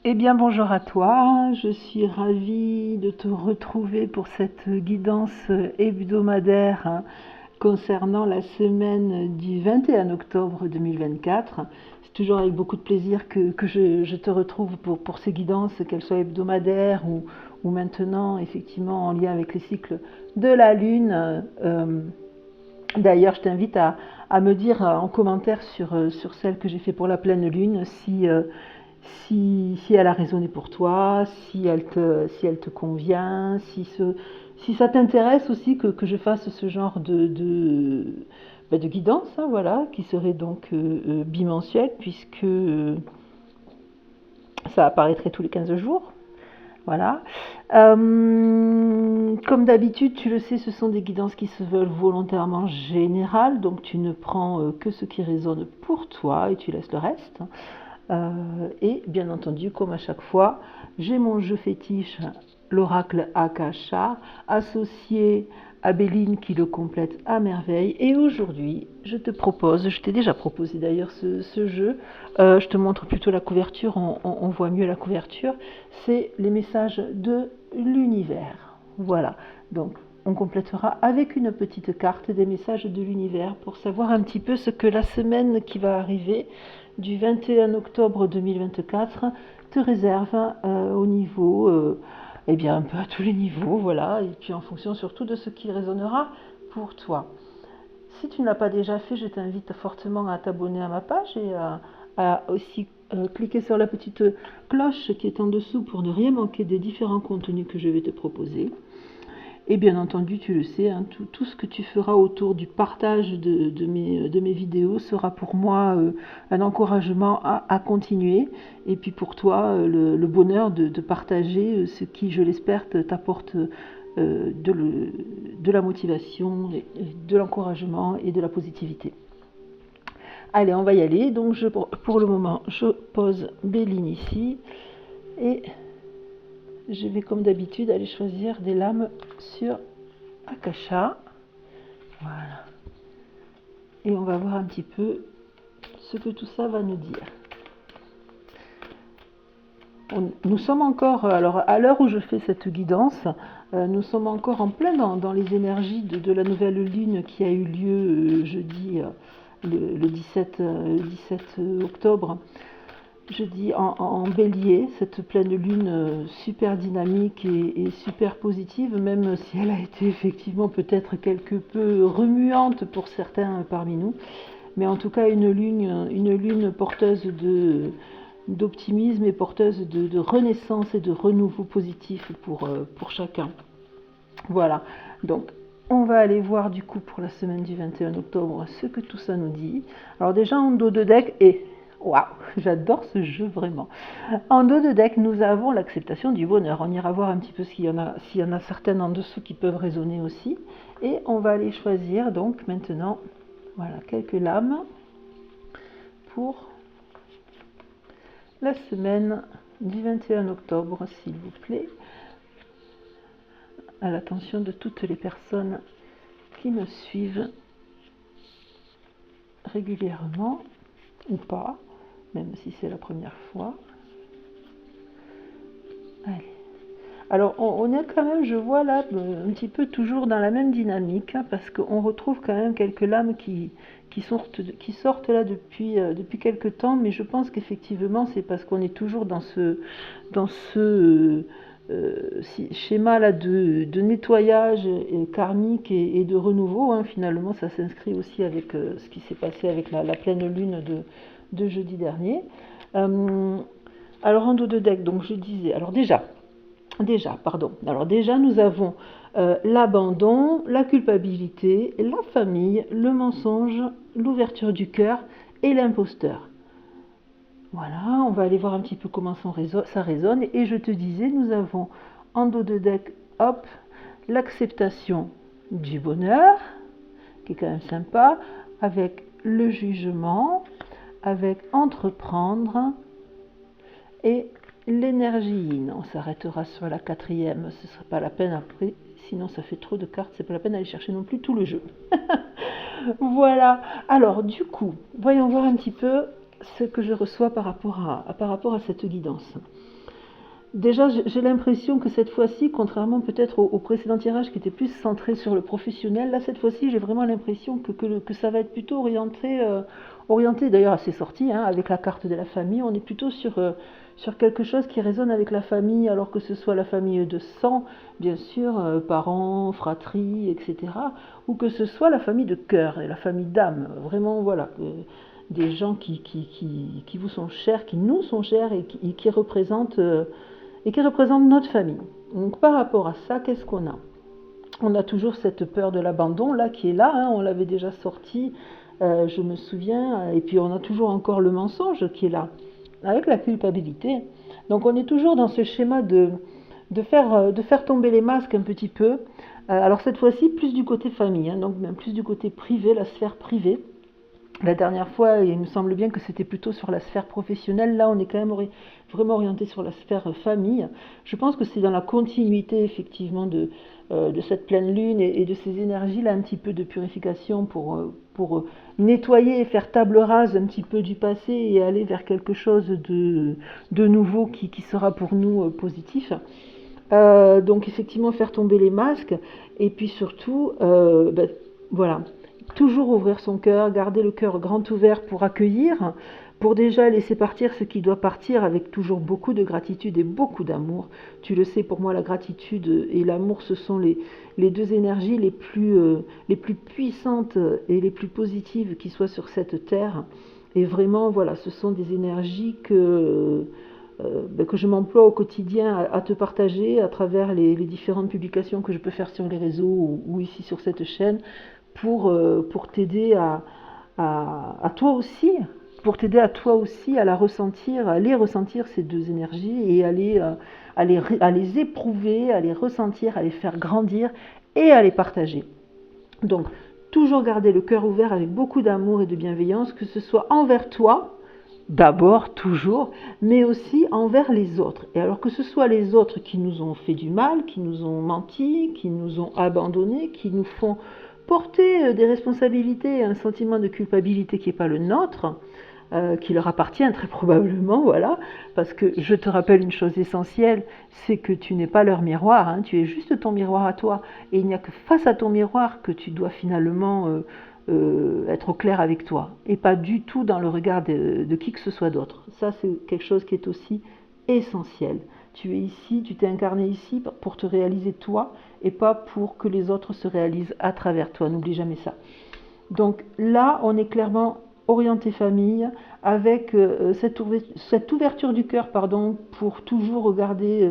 Eh bien, bonjour à toi. Je suis ravie de te retrouver pour cette guidance hebdomadaire concernant la semaine du 21 octobre 2024. C'est toujours avec beaucoup de plaisir que je te retrouve pour ces guidances, qu'elles soient hebdomadaires ou maintenant, effectivement, en lien avec les cycles de la Lune. D'ailleurs, je t'invite à me dire en commentaire sur celle que j'ai fait pour la pleine Lune si elle a résonné pour toi, si elle te convient, si ça t'intéresse aussi que je fasse ce genre de guidance, hein, voilà, qui serait donc bimensuelle, puisque ça apparaîtrait tous les 15 jours. Voilà. Comme d'habitude, tu le sais, ce sont des guidances qui se veulent volontairement générales, donc tu ne prends que ce qui résonne pour toi et tu laisses le reste. Et bien entendu, comme à chaque fois, j'ai mon jeu fétiche, l'oracle Akasha, associé à Béline qui le complète à merveille. Et aujourd'hui, je t'ai déjà proposé d'ailleurs ce jeu, je te montre plutôt la couverture, on voit mieux la couverture, c'est les messages de l'univers. Voilà, donc on complétera avec une petite carte des messages de l'univers pour savoir un petit peu ce que la semaine qui va arriver du 21 octobre 2024 te réserve au niveau, eh bien un peu à tous les niveaux, voilà, et puis en fonction surtout de ce qui résonnera pour toi. Si tu ne l'as pas déjà fait, je t'invite fortement à t'abonner à ma page et à aussi cliquer sur la petite cloche qui est en dessous pour ne rien manquer des différents contenus que je vais te proposer. Et bien entendu, tu le sais, hein, tout ce que tu feras autour du partage de mes vidéos sera pour moi un encouragement à continuer. Et puis pour toi, le bonheur de partager ce qui, je l'espère, t'apporte de la motivation, de l'encouragement et de la positivité. Allez, on va y aller. Donc pour le moment, je pose Béline ici. Et je vais comme d'habitude aller choisir des lames sur Akasha. Voilà. Et on va voir un petit peu ce que tout ça va nous dire. Nous sommes encore, alors à l'heure où je fais cette guidance, nous sommes encore en plein dans les énergies de la nouvelle lune qui a eu lieu jeudi le 17 octobre. Jeudi en bélier, cette pleine lune super dynamique et super positive, même si elle a été effectivement peut-être quelque peu remuante pour certains parmi nous, mais en tout cas une lune porteuse d'optimisme et porteuse de renaissance et de renouveau positif pour chacun. Voilà, donc on va aller voir du coup pour la semaine du 21 octobre ce que tout ça nous dit. Alors déjà en dos de deck, et waouh, j'adore ce jeu vraiment. En dos de deck, nous avons l'acceptation du bonheur. On ira voir un petit peu s'il y en a certaines en dessous qui peuvent résonner aussi. Et on va aller choisir donc maintenant, voilà, quelques lames pour la semaine du 21 octobre, s'il vous plaît, à l'attention de toutes les personnes qui me suivent régulièrement ou pas, même si c'est la première fois. Allez. Alors on est quand même, je vois là, un petit peu toujours dans la même dynamique, hein, parce qu'on retrouve quand même quelques lames qui sortent là depuis quelques temps, mais je pense qu'effectivement c'est parce qu'on est toujours dans ce schéma là de nettoyage karmique et de renouveau, hein. Finalement ça s'inscrit aussi avec ce qui s'est passé avec la pleine lune de jeudi dernier. Alors en dos de deck, donc je disais, alors déjà, nous avons l'abandon, la culpabilité, la famille, le mensonge, l'ouverture du cœur et l'imposteur. Voilà, on va aller voir un petit peu comment ça résonne. Et je te disais, nous avons en dos de deck, hop, l'acceptation du bonheur, qui est quand même sympa, avec le jugement, avec entreprendre et l'énergie yin. On s'arrêtera sur la quatrième, ce ne sera pas la peine après, sinon ça fait trop de cartes, c'est pas la peine d'aller chercher non plus tout le jeu. Voilà, alors du coup, voyons voir un petit peu ce que je reçois par rapport à cette guidance. Déjà, j'ai l'impression que cette fois-ci, contrairement peut-être au précédent tirage qui était plus centré sur le professionnel, là cette fois-ci j'ai vraiment l'impression que ça va être plutôt orienté d'ailleurs à ses sorties, hein, avec la carte de la famille, on est plutôt sur quelque chose qui résonne avec la famille, alors que ce soit la famille de sang, bien sûr, parents, fratries, etc., ou que ce soit la famille de cœur et la famille d'âme, vraiment voilà. Des gens qui vous sont chers, qui nous sont chers et qui représente notre famille. Donc par rapport à ça, qu'est-ce qu'on a? On a toujours cette peur de l'abandon là qui est là, hein, on l'avait déjà sorti, je me souviens, et puis on a toujours encore le mensonge qui est là, avec la culpabilité. Donc on est toujours dans ce schéma de faire tomber les masques un petit peu. Alors cette fois-ci, plus du côté famille, hein, donc même plus du côté privé, la sphère privée. La dernière fois, il me semble bien que c'était plutôt sur la sphère professionnelle. Là, on est quand même vraiment orienté sur la sphère famille. Je pense que c'est dans la continuité, effectivement, de cette pleine lune et de ces énergies-là, un petit peu de purification pour nettoyer et faire table rase un petit peu du passé et aller vers quelque chose de nouveau qui sera pour nous positif. Donc, effectivement, faire tomber les masques et puis surtout, voilà. Toujours ouvrir son cœur, garder le cœur grand ouvert pour accueillir, pour déjà laisser partir ce qui doit partir avec toujours beaucoup de gratitude et beaucoup d'amour. Tu le sais, pour moi, la gratitude et l'amour, ce sont les deux énergies les plus puissantes et les plus positives qui soient sur cette terre. Et vraiment, voilà, ce sont des énergies que je m'emploie au quotidien à te partager à travers les différentes publications que je peux faire sur les réseaux ou ici sur cette chaîne pour t'aider à toi aussi, pour t'aider à toi aussi à les ressentir ces deux énergies et à les éprouver, à les ressentir, à les faire grandir et à les partager. Donc, toujours garder le cœur ouvert avec beaucoup d'amour et de bienveillance, que ce soit envers toi, d'abord, toujours, mais aussi envers les autres. Et alors que ce soit les autres qui nous ont fait du mal, qui nous ont menti, qui nous ont abandonnés, qui nous font porter des responsabilités et un sentiment de culpabilité qui n'est pas le nôtre, qui leur appartient très probablement, voilà, parce que je te rappelle une chose essentielle, c'est que tu n'es pas leur miroir, hein, tu es juste ton miroir à toi, et il n'y a que face à ton miroir que tu dois finalement être au clair avec toi, et pas du tout dans le regard de qui que ce soit d'autre. Ça, c'est quelque chose qui est aussi essentiel. Tu es ici, tu t'es incarné ici pour te réaliser toi, et pas pour que les autres se réalisent à travers toi. N'oublie jamais ça. Donc là, on est clairement orienté famille, avec cette ouverture du cœur, pardon, pour toujours garder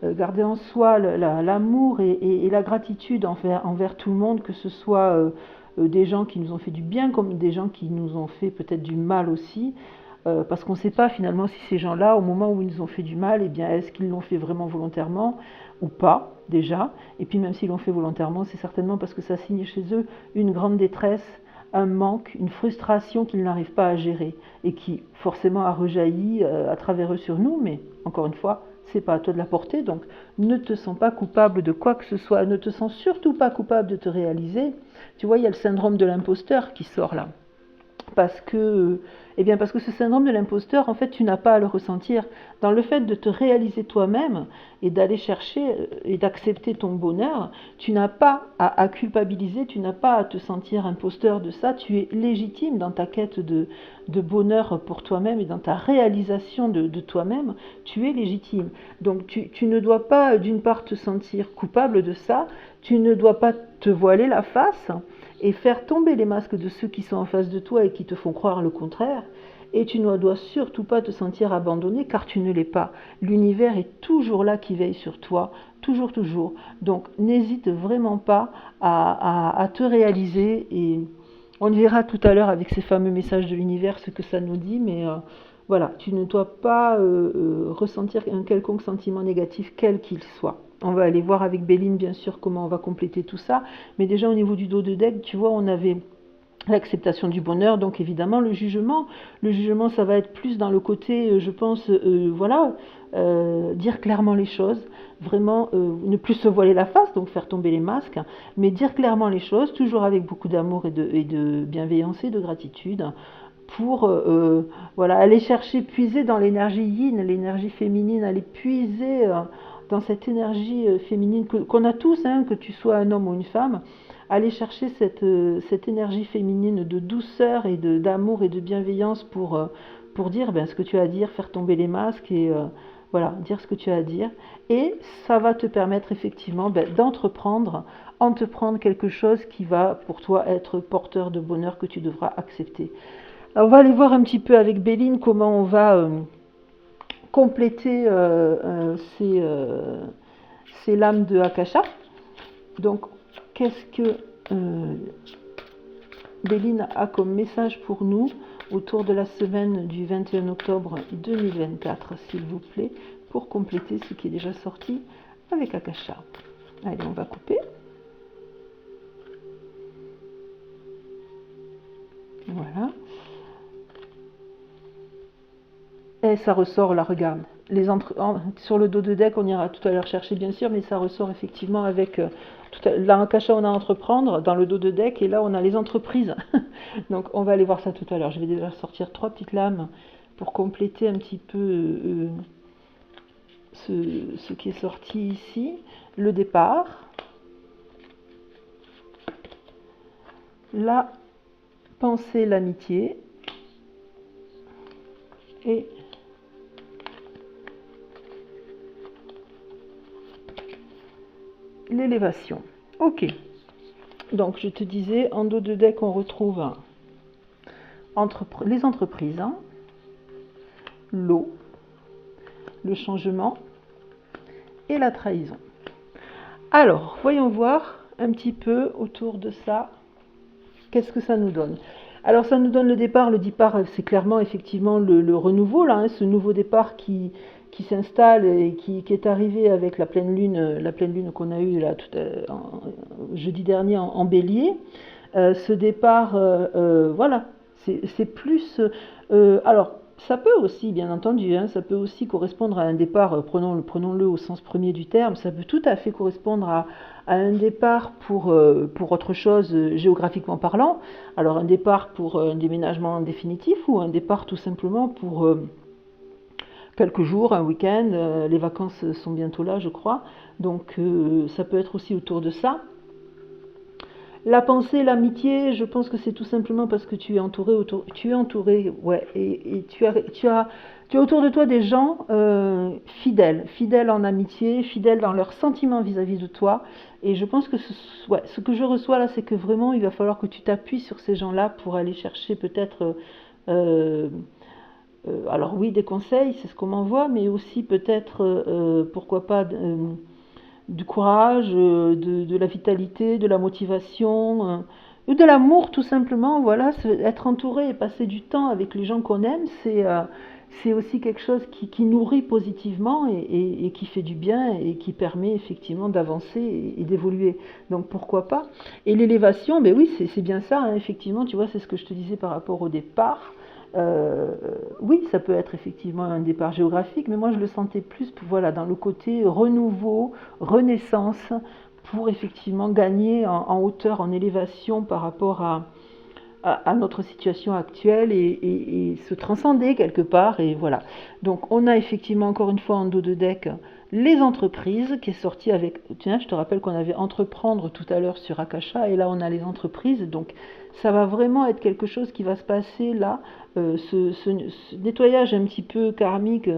en soi l'amour et la gratitude envers tout le monde, que ce soit des gens qui nous ont fait du bien, comme des gens qui nous ont fait peut-être du mal aussi. Parce qu'on ne sait pas finalement si ces gens-là, au moment où ils nous ont fait du mal, eh bien, est-ce qu'ils l'ont fait vraiment volontairement ou pas, déjà. Et puis même s'ils l'ont fait volontairement, c'est certainement parce que ça signe chez eux une grande détresse, un manque, une frustration qu'ils n'arrivent pas à gérer et qui forcément a rejailli à travers eux sur nous, mais encore une fois, c'est pas à toi de la porter, donc ne te sens pas coupable de quoi que ce soit, ne te sens surtout pas coupable de te réaliser. Tu vois, il y a le syndrome de l'imposteur qui sort là. Parce que ce syndrome de l'imposteur, en fait, tu n'as pas à le ressentir. Dans le fait de te réaliser toi-même et d'aller chercher et d'accepter ton bonheur, tu n'as pas à culpabiliser, tu n'as pas à te sentir imposteur de ça. Tu es légitime dans ta quête de bonheur pour toi-même et dans ta réalisation de toi-même. Tu es légitime. Donc tu ne dois pas, d'une part, te sentir coupable de ça. Tu ne dois pas te voiler la face et faire tomber les masques de ceux qui sont en face de toi et qui te font croire le contraire. Et tu ne dois surtout pas te sentir abandonné, car tu ne l'es pas. L'univers est toujours là qui veille sur toi, toujours, toujours. Donc n'hésite vraiment pas à te réaliser, et on verra tout à l'heure avec ces fameux messages de l'univers ce que ça nous dit, mais voilà, tu ne dois pas ressentir un quelconque sentiment négatif, quel qu'il soit. On va aller voir avec Béline, bien sûr, comment on va compléter tout ça. Mais déjà, au niveau du dos de deck, tu vois, on avait l'acceptation du bonheur, donc évidemment le jugement. Le jugement, ça va être plus dans le côté, je pense, dire clairement les choses, vraiment ne plus se voiler la face, donc faire tomber les masques, mais dire clairement les choses, toujours avec beaucoup d'amour et de bienveillance et de gratitude. pour voilà, aller chercher, puiser dans l'énergie yin, l'énergie féminine, aller puiser dans cette énergie féminine qu'on a tous, hein, que tu sois un homme ou une femme, aller chercher cette énergie féminine de douceur et d'amour et de bienveillance pour dire ben, ce que tu as à dire, faire tomber les masques et voilà, dire ce que tu as à dire. Et ça va te permettre effectivement ben, entreprendre quelque chose qui va pour toi être porteur de bonheur que tu devras accepter. Alors, on va aller voir un petit peu avec Béline comment on va compléter ces lames de Akasha. Donc, qu'est-ce que Béline a comme message pour nous autour de la semaine du 21 octobre 2024, s'il vous plaît, pour compléter ce qui est déjà sorti avec Akasha. Allez, on va couper. Voilà. Et ça ressort là, regarde. Sur le dos de deck, on ira tout à l'heure chercher bien sûr, mais ça ressort effectivement avec... là, en Akasha, on a entreprendre dans le dos de deck, et là, on a les entreprises. Donc, on va aller voir ça tout à l'heure. Je vais déjà sortir 3 petites lames pour compléter un petit peu ce qui est sorti ici. Le départ. La pensée, l'amitié. Et l'élévation. Ok. Donc, je te disais, en dos de deck, on retrouve les entreprises, hein, l'eau, le changement et la trahison. Alors, voyons voir un petit peu autour de ça, qu'est-ce que ça nous donne. Alors, ça nous donne le départ. Le départ, c'est clairement, effectivement, le renouveau, là, hein, ce nouveau départ qui s'installe et qui est arrivé avec la pleine lune qu'on a eue là, jeudi dernier en bélier. Ce départ, voilà, c'est plus... alors, ça peut aussi, bien entendu, hein, ça peut aussi correspondre à un départ, prenons-le au sens premier du terme, ça peut tout à fait correspondre à un départ pour autre chose, géographiquement parlant. Alors, un départ pour un déménagement définitif ou un départ tout simplement pour... quelques jours, un week-end, les vacances sont bientôt là, je crois. Donc, ça peut être aussi autour de ça. La pensée, l'amitié, je pense que c'est tout simplement parce que tu es entouré, ouais, et tu as autour de toi des gens fidèles en amitié, fidèles dans leurs sentiments vis-à-vis de toi. Et je pense que ce que je reçois là, c'est que vraiment, il va falloir que tu t'appuies sur ces gens-là pour aller chercher peut-être... alors oui, des conseils, c'est ce qu'on m'envoie, mais aussi peut-être, pourquoi pas, du courage, de la vitalité, de la motivation, ou de l'amour tout simplement. Voilà, être entouré et passer du temps avec les gens qu'on aime, c'est aussi quelque chose qui nourrit positivement et qui fait du bien et qui permet effectivement d'avancer et d'évoluer. Donc pourquoi pas. Et l'élévation, ben oui, c'est bien ça, hein, effectivement, tu vois, c'est ce que je te disais par rapport au départ. Oui, ça peut être effectivement un départ géographique, mais moi je le sentais plus voilà, dans le côté renouveau, renaissance, pour effectivement gagner en hauteur, en élévation par rapport à notre situation actuelle et se transcender quelque part. Et voilà. Donc on a effectivement encore une fois en dos de deck les entreprises qui est sorti avec... Tiens, je te rappelle qu'on avait entreprendre tout à l'heure sur Akasha et là on a les entreprises. Donc ça va vraiment être quelque chose qui va se passer là, ce nettoyage un petit peu karmique,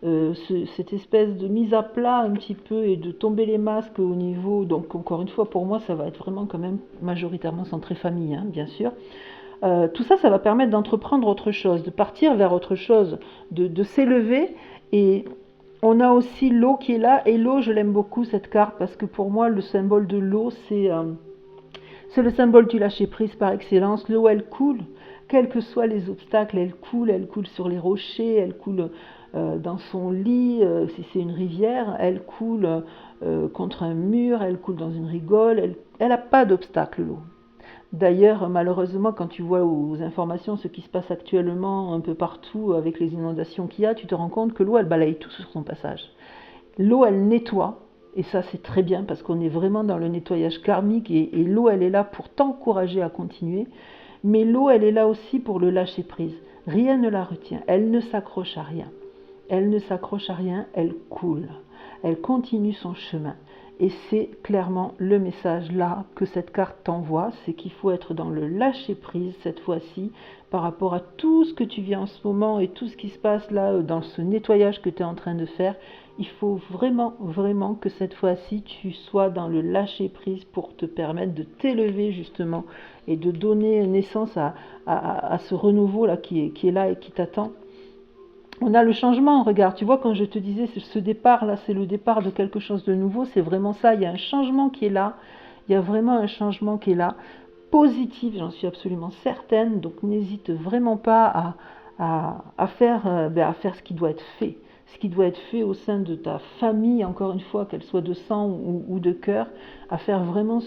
cette espèce de mise à plat un petit peu et de tomber les masques au niveau... Donc encore une fois, pour moi, ça va être vraiment quand même majoritairement centré famille, hein, bien sûr. Tout ça, ça va permettre d'entreprendre autre chose, de partir vers autre chose, de s'élever. Et on a aussi l'eau qui est là. Et l'eau, je l'aime beaucoup cette carte parce que pour moi, le symbole de l'eau, c'est le symbole du lâcher-prise par excellence. L'eau, elle coule. Quels que soient les obstacles, elle coule sur les rochers, elle coule dans son lit, si c'est une rivière, elle coule contre un mur, elle coule dans une rigole, elle n'a pas d'obstacle, l'eau. D'ailleurs, malheureusement, quand tu vois aux informations ce qui se passe actuellement un peu partout avec les inondations qu'il y a, tu te rends compte que l'eau, elle balaye tout sur son passage. L'eau, elle nettoie, et ça c'est très bien parce qu'on est vraiment dans le nettoyage karmique et l'eau, elle est là pour t'encourager à continuer. Mais l'eau, elle est là aussi pour le lâcher prise. Rien ne la retient, elle ne s'accroche à rien. Elle ne s'accroche à rien, elle coule. Elle continue son chemin. Et c'est clairement le message là que cette carte t'envoie, c'est qu'il faut être dans le lâcher prise cette fois-ci par rapport à tout ce que tu vis en ce moment et tout ce qui se passe là dans ce nettoyage que tu es en train de faire. Il faut vraiment, vraiment que cette fois-ci tu sois dans le lâcher prise pour te permettre de t'élever justement et de donner naissance à ce renouveau là qui est là et qui t'attend. On a le changement, regarde, tu vois, quand je te disais, ce départ-là, c'est le départ de quelque chose de nouveau, c'est vraiment ça, il y a un changement qui est là, il y a vraiment un changement qui est là, positif, j'en suis absolument certaine, donc n'hésite vraiment pas à faire ce qui doit être fait, ce qui doit être fait au sein de ta famille, encore une fois, qu'elle soit de sang ou de cœur, à faire vraiment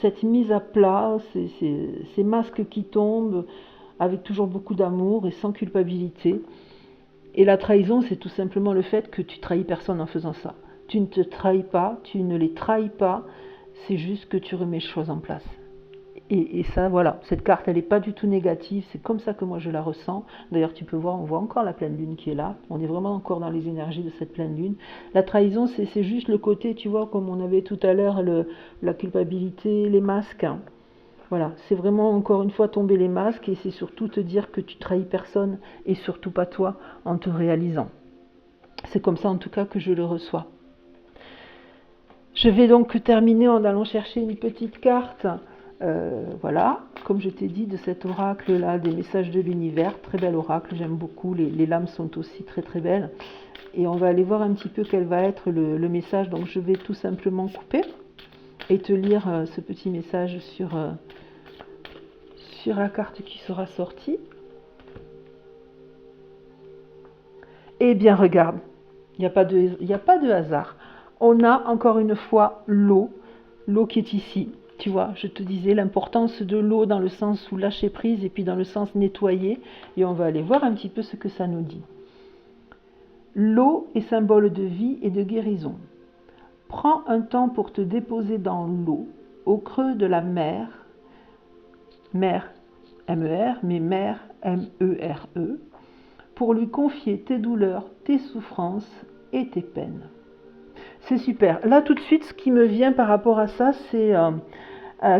cette mise à plat, ces masques qui tombent, avec toujours beaucoup d'amour et sans culpabilité. Et la trahison, c'est tout simplement le fait que tu trahis personne en faisant ça. Tu ne te trahis pas, tu ne les trahis pas, c'est juste que tu remets les choses en place. Et ça, voilà, cette carte, elle n'est pas du tout négative, c'est comme ça que moi je la ressens. D'ailleurs, tu peux voir, on voit encore la pleine lune qui est là, on est vraiment encore dans les énergies de cette pleine lune. La trahison, c'est juste le côté, tu vois, comme on avait tout à l'heure, la culpabilité, les masques. Voilà, c'est vraiment encore une fois tomber les masques et c'est surtout te dire que tu trahis personne et surtout pas toi en te réalisant. C'est comme ça en tout cas que je le reçois. Je vais donc terminer en allant chercher une petite carte, voilà, comme je t'ai dit, de cet oracle-là, des messages de l'univers, très bel oracle, j'aime beaucoup, les lames sont aussi très très belles. Et on va aller voir un petit peu quel va être le message, donc je vais tout simplement couper et te lire ce petit message sur la carte qui sera sortie. Eh bien, regarde, il n'y a pas de hasard. On a encore une fois l'eau qui est ici. Tu vois, je te disais l'importance de l'eau dans le sens où lâcher prise et puis dans le sens nettoyer. Et on va aller voir un petit peu ce que ça nous dit. L'eau est symbole de vie et de guérison. Prends un temps pour te déposer dans l'eau, au creux de la mer, M-E-R, mais mer, M-E-R-E, pour lui confier tes douleurs, tes souffrances et tes peines. C'est super. Là, tout de suite, ce qui me vient par rapport à ça, c'est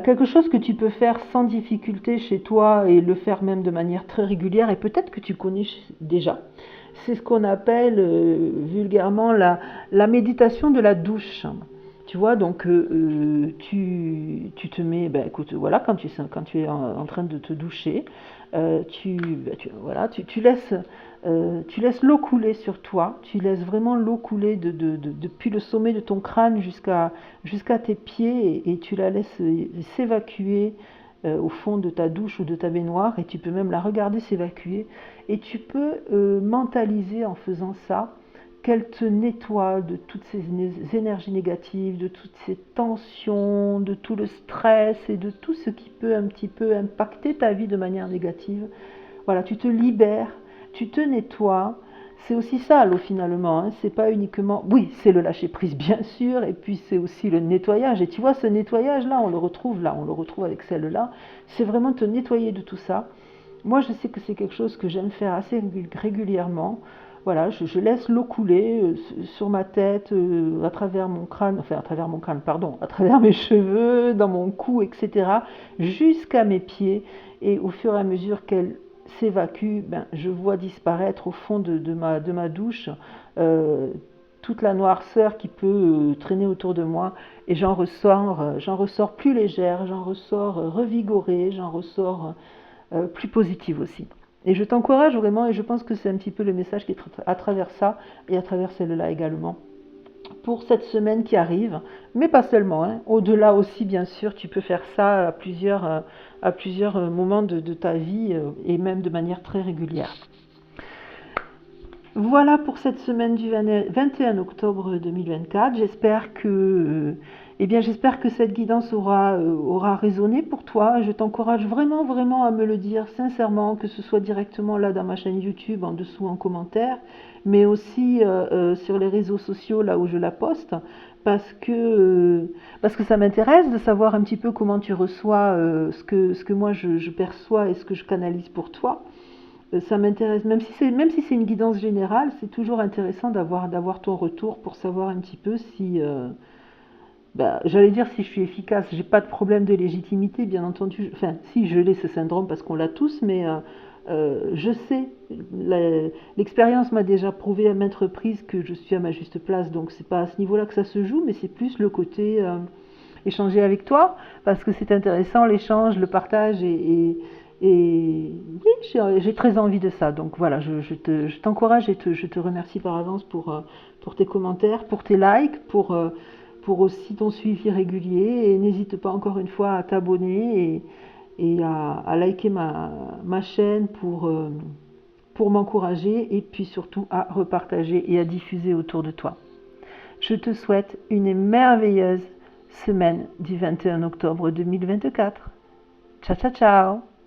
quelque chose que tu peux faire sans difficulté chez toi et le faire même de manière très régulière et peut-être que tu connais déjà. C'est ce qu'on appelle vulgairement la méditation de la douche. Tu vois, donc tu te mets, écoute, voilà, quand tu es en train de te doucher, tu laisses l'eau couler sur toi, tu laisses vraiment l'eau couler depuis le sommet de ton crâne jusqu'à tes pieds et tu la laisses s'évacuer au fond de ta douche ou de ta baignoire et tu peux même la regarder s'évacuer et tu peux mentaliser en faisant ça qu'elle te nettoie de toutes ces énergies négatives, de toutes ces tensions, de tout le stress et de tout ce qui peut un petit peu impacter ta vie de manière négative. Voilà, tu te libères, tu te nettoies. C'est aussi ça l'eau finalement, hein. C'est pas uniquement, oui, c'est le lâcher prise bien sûr, et puis c'est aussi le nettoyage. Et tu vois, ce nettoyage là, on le retrouve avec celle-là. C'est vraiment te nettoyer de tout ça. Moi, je sais que c'est quelque chose que j'aime faire assez régulièrement. Voilà, je laisse l'eau couler sur ma tête, à travers mon crâne, à travers mes cheveux, dans mon cou, etc., jusqu'à mes pieds. Et au fur et à mesure qu'elle s'évacue, je vois disparaître au fond de ma douche toute la noirceur qui peut traîner autour de moi. Et j'en ressors plus légère, j'en ressors revigorée, j'en ressors plus positive aussi. Et je t'encourage vraiment, et je pense que c'est un petit peu le message qui est à travers ça, et à travers celle-là également, pour cette semaine qui arrive, mais pas seulement, hein. Au-delà aussi, bien sûr, tu peux faire ça à plusieurs moments de ta vie, et même de manière très régulière. Voilà pour cette semaine du 21 octobre 2024. J'espère que cette guidance aura résonné pour toi. Je t'encourage vraiment, vraiment à me le dire sincèrement, que ce soit directement là dans ma chaîne YouTube, en dessous en commentaire, mais aussi sur les réseaux sociaux, là où je la poste. parce que ça m'intéresse de savoir un petit peu comment tu reçois ce que moi je perçois et ce que je canalise pour toi. Ça m'intéresse, même si c'est une guidance générale, c'est toujours intéressant d'avoir ton retour pour savoir un petit peu si, bah, j'allais dire si je suis efficace. J'ai pas de problème de légitimité, bien entendu. Enfin, si je l'ai ce syndrome parce qu'on l'a tous, mais je sais, l'expérience m'a déjà prouvé à maintes reprises que je suis à ma juste place. Donc c'est pas à ce niveau-là que ça se joue, mais c'est plus le côté échanger avec toi parce que c'est intéressant l'échange, le partage et oui, j'ai très envie de ça. Donc voilà, je t'encourage et je te remercie par avance pour tes commentaires, pour tes likes, pour aussi ton suivi régulier. Et n'hésite pas encore une fois à t'abonner et à liker ma chaîne pour m'encourager et puis surtout à repartager et à diffuser autour de toi. Je te souhaite une merveilleuse semaine du 21 octobre 2024. Ciao, ciao, ciao!